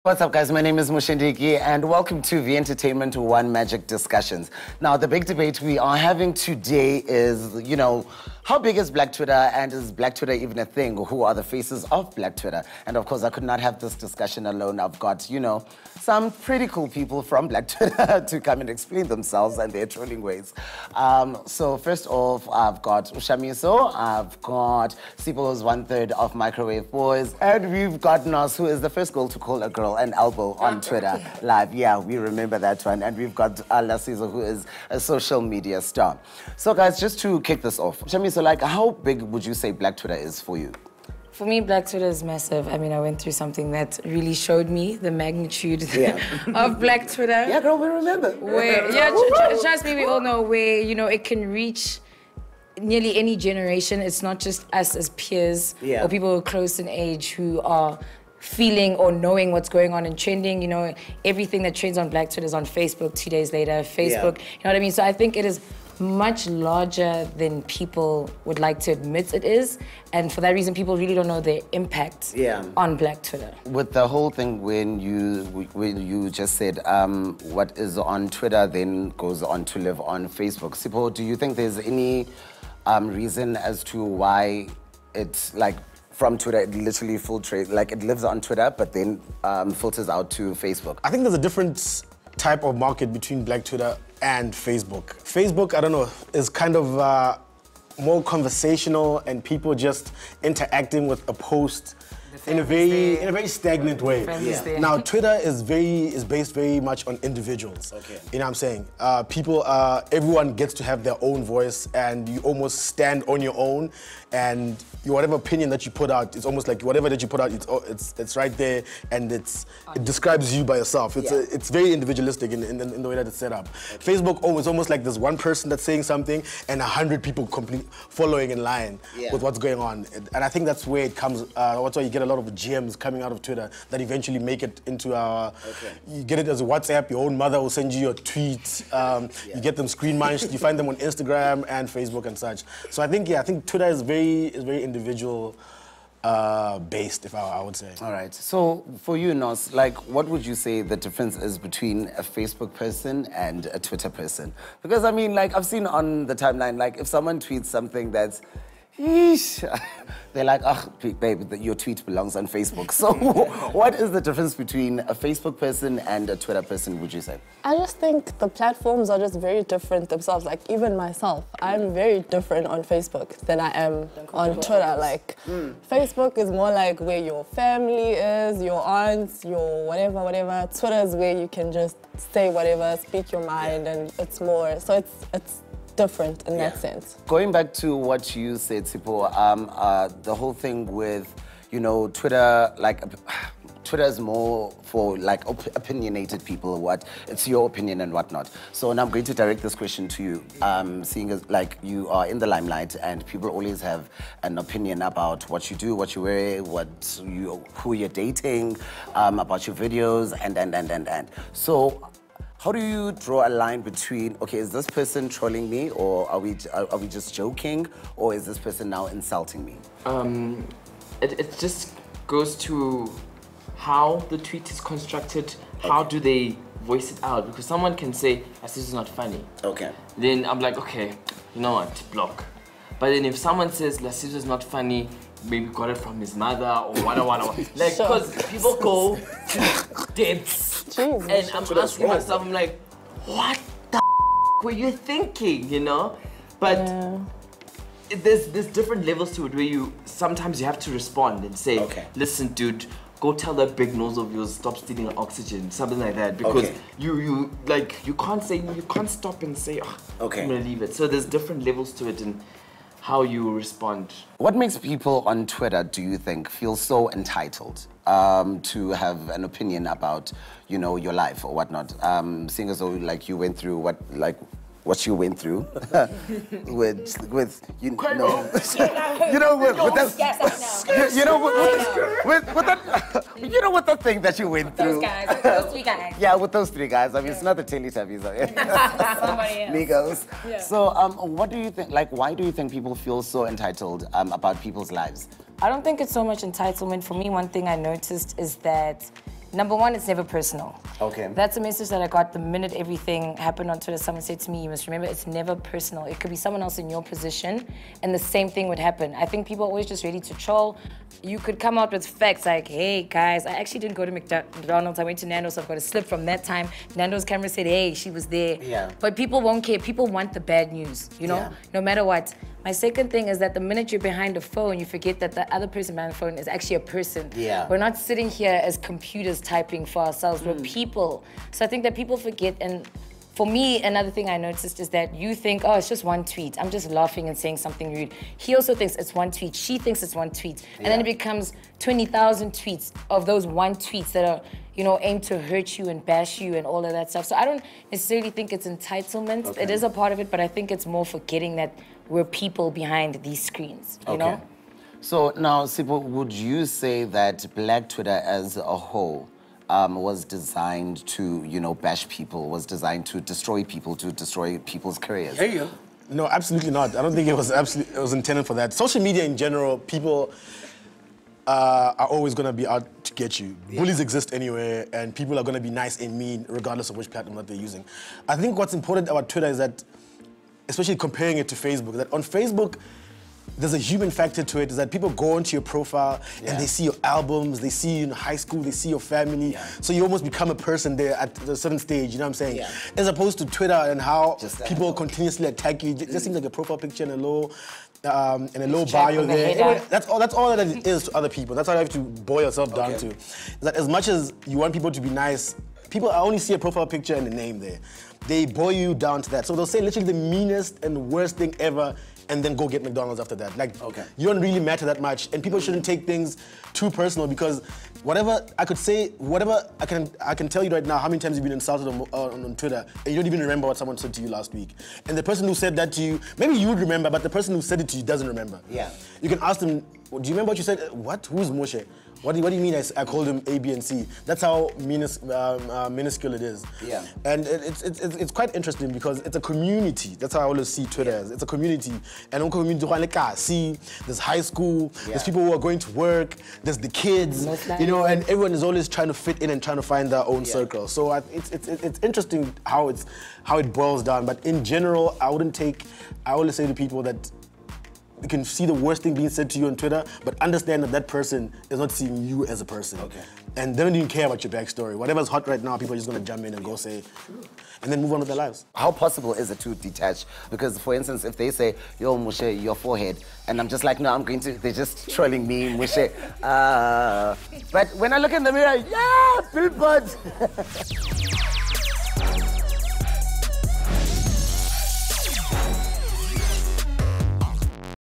What's up, guys? My name is Mushendiki, and welcome to the Entertainment One Magic Discussions. Now, the big debate we are having today is, how big is Black Twitter, and is Black Twitter even a thing? Who are the faces of Black Twitter? And of course, I could not have this discussion alone. I've got, some pretty cool people from Black Twitter to come and explain themselves and their trolling ways. So first off, I've got Ushamiso, I've got Sipho, who's 1/3 of Microwave Boys, and we've got Nos, who is the first girl to call a girl an elbow on Twitter live. Yeah, we remember that one. And we've got Lasizo, who is a social media star. So guys, just to kick this off, Ushamiso, how big would you say Black Twitter is for you? For me, Black Twitter is massive. I mean, I went through something that really showed me the magnitude of Black Twitter. Yeah, girl, we remember. Trust me, we all know where, it can reach nearly any generation. It's not just us as peers or people who are close in age who are feeling or knowing what's going on and trending. Everything that trends on Black Twitter is on Facebook 2 days later. Facebook, you know what I mean? So I think it is much larger than people would like to admit it is. And for that reason, people really don't know the impact on Black Twitter. With the whole thing when you just said what is on Twitter then goes on to live on Facebook. Sipho, do you think there's any reason as to why it's from Twitter, it literally it lives on Twitter, but then filters out to Facebook? I think there's a different type of market between Black Twitter and Facebook. Facebook, I don't know, is kind of more conversational and people just interacting with a post in a very stagnant way. Now, Twitter is based very much on individuals. Okay. You know what I'm saying? Everyone gets to have their own voice, and you almost stand on your own, and whatever opinion that you put out, it's almost like whatever that you put out, it's right there, and it describes you by yourself. It's very individualistic in the way that it's set up. Okay. Facebook, it's almost like there's one person that's saying something and 100 people following in line with what's going on. And I think that's where it comes. That's why you get a lot of gems coming out of Twitter that eventually make it into you get it as a WhatsApp. Your own mother will send you your tweets. You get them screen munched. You find them on Instagram and Facebook and such. So I think Twitter is very individual based, if I would say. All right. So for you, Nos, what would you say the difference is between a Facebook person and a Twitter person? Because I mean, I've seen on the timeline, if someone tweets something that's they're like, oh, babe, your tweet belongs on Facebook. So what is the difference between a Facebook person and a Twitter person, would you say? I just think the platforms are just very different themselves. Even myself, I'm very different on Facebook than I am on Twitter. Facebook is more like where your family is, your aunts, your whatever. Twitter is where you can just say whatever, speak your mind, and it's more, so it's different in that sense. Going back to what you said, Sipho, the whole thing with, Twitter, Twitter is more for opinionated people, it's your opinion and whatnot. So now I'm going to direct this question to you, seeing as you are in the limelight and people always have an opinion about what you do, what you wear, who you're dating, about your videos, and. So how do you draw a line between, okay, is this person trolling me, or are we just joking, or is this person now insulting me? It just goes to how the tweet is constructed. How do they voice it out? Because someone can say, this is not funny. Okay. Then I'm like, okay, you know what, block. But then if someone says, Lasizo is not funny, maybe got it from his mother or whatever. Because people go to depths. Jeez, and I'm asking myself, I'm like, what the were you thinking, But there's different levels to it where sometimes you have to respond and say, listen, dude, go tell that big nose of yours, stop stealing oxygen, something like that. Because you can't stop and say, I'm gonna leave it. So there's different levels to it and how you respond. What makes people on Twitter, do you think, feel so entitled to have an opinion about, your life or whatnot? Seeing as though, you went through what you went through with with the thing that you went through. Those three guys. Yeah, with those three guys. I mean, it's not the Teletubbies. Somebody else. Migos. Yeah. So, what do you think? Why do you think people feel so entitled about people's lives? I don't think it's so much entitlement. For me, one thing I noticed is that Number one, it's never personal. Okay. That's a message that I got the minute everything happened on Twitter. Someone said to me, you must remember, it's never personal. It could be someone else in your position, and the same thing would happen. I think people are always just ready to troll. You could come out with facts like, hey, guys, I actually didn't go to McDonald's. I went to Nando's, so I've got a slip from that time. Nando's camera said, hey, she was there. Yeah. But people won't care. People want the bad news, you know, Yeah. no matter what. My second thing is that the minute you're behind a phone, you forget that the other person behind the phone is actually a person. Yeah. We're not sitting here as computers typing for ourselves. We're people. So I think that people forget. And for me, another thing I noticed is that you think, oh, it's just one tweet. I'm just laughing and saying something rude. He also thinks it's one tweet. She thinks it's one tweet. And then it becomes 20,000 tweets of those one tweets that are, you know, aimed to hurt you and bash you and all of that stuff. So I don't necessarily think it's entitlement. Okay. It is a part of it, but I think it's more forgetting that we're people behind these screens, you know? So now, Sipho, would you say that Black Twitter as a whole was designed to, you know, bash people, was designed to destroy people's careers? There you go. No, absolutely not. I don't think it was intended for that. Social media in general, people are always going to be out to get you. Yeah. Bullies exist anywhere, and people are going to be nice and mean regardless of which platform that they're using. I think what's important about Twitter is that, especially comparing it to Facebook, that on Facebook, there's a human factor to it, is that people go onto your profile and they see your albums, they see you in high school, they see your family. Yeah. So you almost become a person there at a certain stage, you know what I'm saying? Yeah. As opposed to Twitter and how people continuously attack you. It just seems like a profile picture and a low bio there. That's all that it is to other people. That's how you have to boil yourself down to. Is that as much as you want people to be nice, people only see a profile picture and the name there. They boil you down to that. So they'll say literally the meanest and worst thing ever, and then go get McDonald's after that. Like, you don't really matter that much, and people shouldn't take things too personal, because whatever I could say, whatever I can tell you right now how many times you've been insulted on Twitter, and you don't even remember what someone said to you last week. And the person who said that to you, maybe you would remember, but the person who said it to you doesn't remember. Yeah. You can ask them, do you remember what you said? What? Who's Moshe? What do you mean I called him A, B, and C? That's how minuscule it is. Yeah. And it's quite interesting because it's a community. That's how I always see Twitter as. It's a community. And on community, there's high school, there's people who are going to work, there's the kids, you know, and everyone is always trying to fit in and trying to find their own circle. So it's interesting how it boils down. But in general, I always say to people that you can see the worst thing being said to you on Twitter, but understand that that person is not seeing you as a person. Okay. And they don't even care about your backstory. Whatever's hot right now, people are just gonna jump in and go say, and then move on with their lives. How possible is it to detach? Because, for instance, if they say, yo, Moshe, your forehead, and I'm just like, no, they're just trolling me, Moshe. But when I look in the mirror, yeah, Billboard.